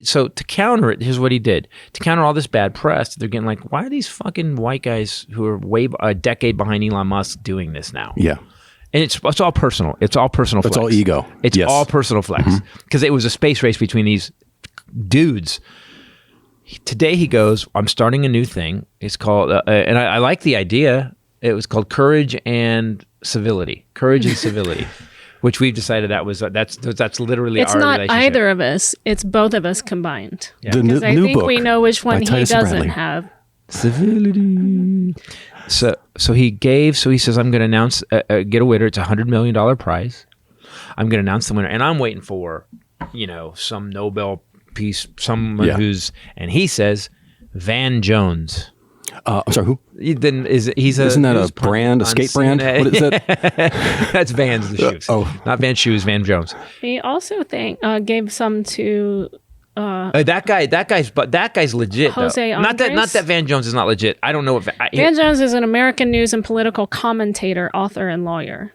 So to counter it, here's what he did. To counter all this bad press, they're getting like, why are these fucking white guys who are a decade behind Elon Musk doing this now? Yeah. And it's all personal. It's all personal flex. It's all ego. It's all personal flex. Because it was a space race between these dudes. Today he goes, I'm starting a new thing. It's called, and I like the idea. It was called Courage and Civility. Courage and Civility. Which we've decided that's literally it's our not relationship. either of us. It's both of us combined. Yeah. The Because I new think book we know which one by he Titus doesn't Bradley. have. Civility. So he says, I'm going to announce, get a winner. It's $100 million prize. I'm going to announce the winner. And I'm waiting for, some Nobel Peace, someone who's, and he says, Van Jones. I'm sorry, who? Isn't that a brand, a skate brand? What is that? That's Vans, the shoes. Not Van Shoes, Van Jones. He also gave some to That guy's legit. Jose though. Not Andres? that Van Jones is not legit. I don't know if Van Jones is an American news and political commentator, author, and lawyer.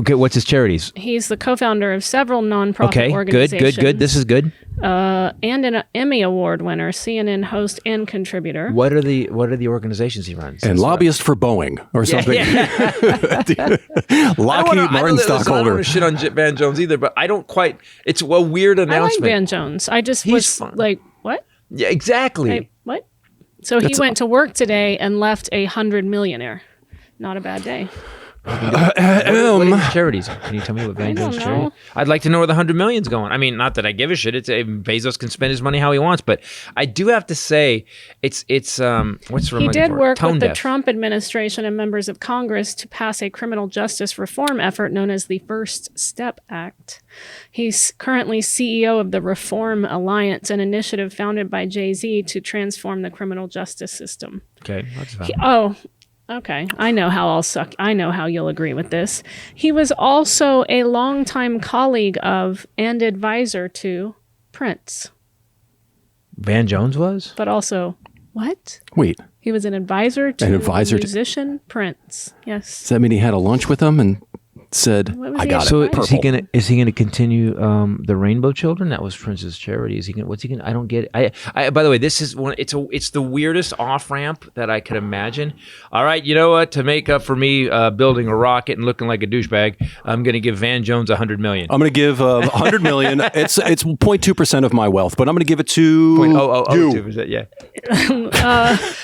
Okay, what's his charities? He's the co-founder of several nonprofit organizations. Good. This is good. And an Emmy Award winner, CNN host and contributor. What are the organizations he runs? And lobbyist for Boeing or something. Lockheed Martin stockholder. I don't want to shit on Van Jones either, but I don't quite. It's a weird announcement. I like Van Jones. I just was like, what? Yeah, exactly. Wait, what? So he went to work today and left a 100 millionaire. Not a bad day. What are his charities? Can you tell me what Van Jones' know. charity? I'd like to know where the $100 million's going. I mean, not that I give a shit. It's Bezos can spend his money how he wants, but I do have to say, it's what's the He did work with the deaf. Trump administration and members of Congress to pass a criminal justice reform effort known as the First Step Act. He's currently CEO of the Reform Alliance, an initiative founded by Jay-Z to transform the criminal justice system. Okay, what's that? Okay, I know how I'll suck. I know how you'll agree with this. He was also a longtime colleague of and advisor to Prince. Van Jones was? But also, what? Wait, He was an advisor to musician Prince. Yes. does that mean he had a lunch with him and said, What was I he got at? it? So Purple. is he gonna continue the Rainbow Children? That was Prince's charity. What's he gonna? I don't get it. I by the way, this is one. It's the weirdest off ramp that I could imagine. All right, you know what? To make up for me building a rocket and looking like a douchebag, I'm gonna give Van Jones $100 million. I'm going to give $100 million. It's 0.2% of my wealth, but I'm going to give it to you. 2%, yeah.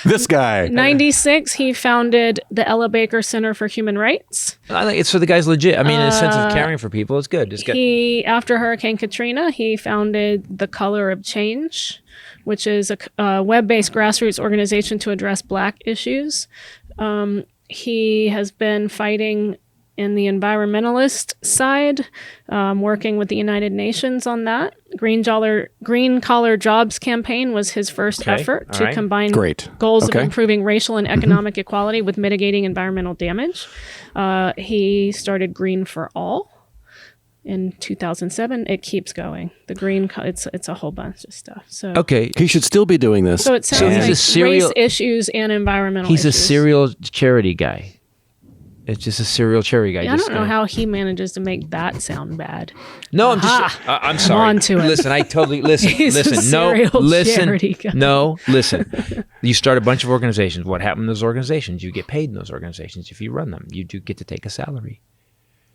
This guy. 96, he founded the Ella Baker Center for Human Rights. I think it's so the guy's legit. I mean, in a sense of caring for people, it's good. It's good. After Hurricane Katrina, he founded The Color of Change, which is a web-based grassroots organization to address Black issues. He has been fighting in the environmentalist side, working with the United Nations on that. Green Collar Jobs campaign was his first effort to combine goals of improving racial and economic equality with mitigating environmental damage. He started Green for All in 2007. It keeps going. The green, it's a whole bunch of stuff. So Okay. He should still be doing this. So it sounds like race issues and environmental issues. He's a serial charity guy. It's just a serial charity guy. Yeah, I don't know how he manages to make that sound bad. No, I'm just. I'm sorry. On to it. Listen, I totally listen. He's a charity guy. Listen. You start a bunch of organizations. What happened in those organizations? You get paid in those organizations if you run them. You do get to take a salary.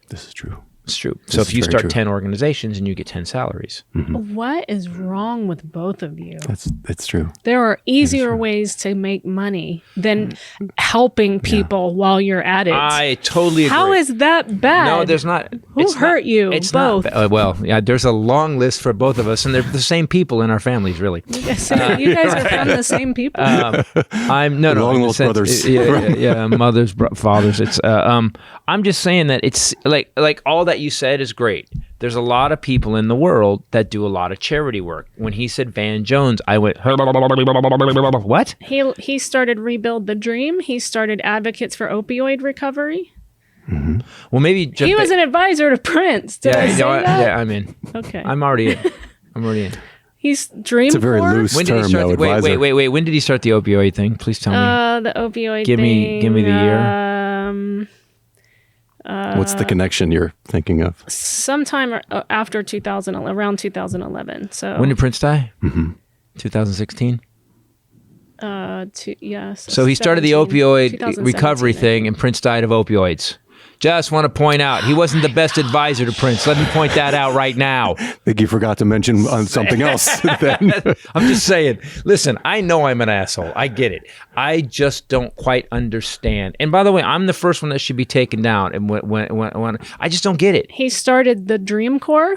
This is true. It's true. So if you start 10 organizations and you get 10 salaries. Mm-hmm. What is wrong with both of you? That's true. There are easier ways to make money than helping people while you're at it. I totally agree. How is that bad? No, there's not. Who hurt you? It's both. Not, well, yeah, there's a long list for both of us, and they're the same people in our families, really. Yes, you guys are from the same people. I'm no, long in the lost sense- brothers. yeah, mothers, fathers. It's I'm just saying that it's like all that you said is great. There's a lot of people in the world that do a lot of charity work. When he said Van Jones, I went, what? He started Rebuild the Dream. He started Advocates for Opioid Recovery. Mm-hmm. Well, maybe He was an advisor to Prince. Did I say that? Yeah, I'm in. Okay. I'm already in. He's Dream. It's a very loose When did he term, start? though, advisor. Wait. When did he start the opioid thing? Please tell me. The opioid Give me thing. the year. What's the connection you're thinking of? Sometime after 2000, around 2011. So when did Prince die? 2016. Yes. So he started the opioid recovery thing, and Prince died of opioids. Just want to point out, he wasn't the best advisor to Prince. Let me point that out right now. I think you forgot to mention on something else. Then. I'm just saying, listen, I know I'm an asshole. I get it. I just don't quite understand. And by the way, I'm the first one that should be taken down. And when I just don't get it. He started the Dream Corps.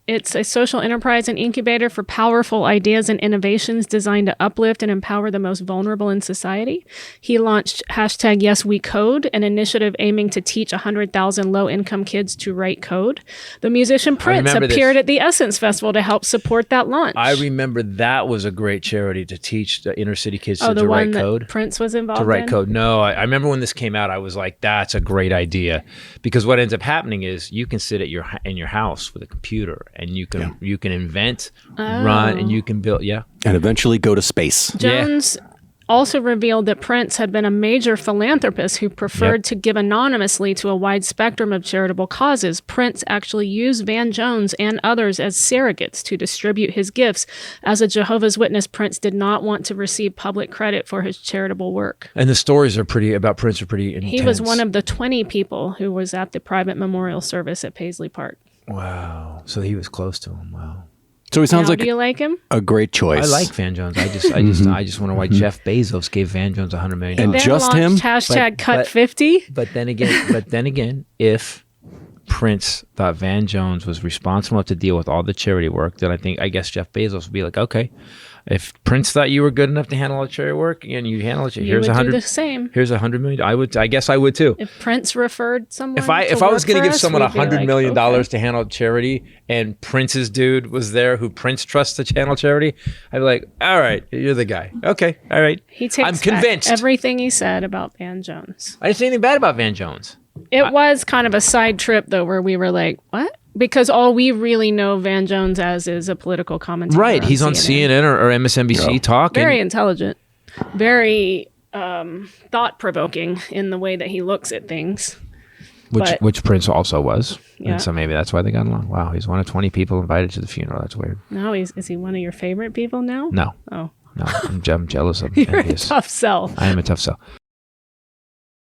It's a social enterprise and incubator for powerful ideas and innovations designed to uplift and empower the most vulnerable in society. He launched #YesWeCode, an initiative aiming to teach 100,000 low-income kids to write code. The musician Prince appeared at the Essence Festival to help support that launch. I remember that was a great charity to teach the inner city kids to the write one code. That Prince was involved in? To write code. No, I remember when this came out, I was like, that's a great idea. Because what ends up happening is you can sit in your house with a computer and you can invent, run, and you can build, and eventually go to space. Jones also revealed that Prince had been a major philanthropist who preferred to give anonymously to a wide spectrum of charitable causes. Prince actually used Van Jones and others as surrogates to distribute his gifts. As a Jehovah's Witness, Prince did not want to receive public credit for his charitable work. And the stories about Prince are pretty intense. He was one of the 20 people who was at the private memorial service at Paisley Park. Wow. So he was close to him. Wow. So he sounds like do you like him? A great choice. I like Van Jones. I just wonder why Jeff Bezos gave Van Jones $100 million. And just him? #cut50. But then again, if Prince thought Van Jones was responsible enough to deal with all the charity work, then I guess Jeff Bezos would be like, okay, if Prince thought you were good enough to handle all the charity work and you handle it, here's $100. Do the same. Here's $100 million. I guess I would too. If Prince referred someone, if I was going to give someone $100 million to handle charity, and Prince's dude was there, who Prince trusts to handle charity, I'd be like, all right, you're the guy. Okay, all right. I'm convinced. Everything he said about Van Jones. I didn't say anything bad about Van Jones. It was kind of a side trip though, where we were like, what? Because all we really know Van Jones as is a political commentator. Right. He's on CNN or MSNBC talking. Very intelligent. Very thought-provoking in the way that he looks at things. Which Prince also was. Yeah. And so maybe that's why they got along. Wow, he's one of 20 people invited to the funeral. That's weird. No, is he one of your favorite people now? No. Oh. No, I'm jealous of him. You're a tough sell. I am a tough sell.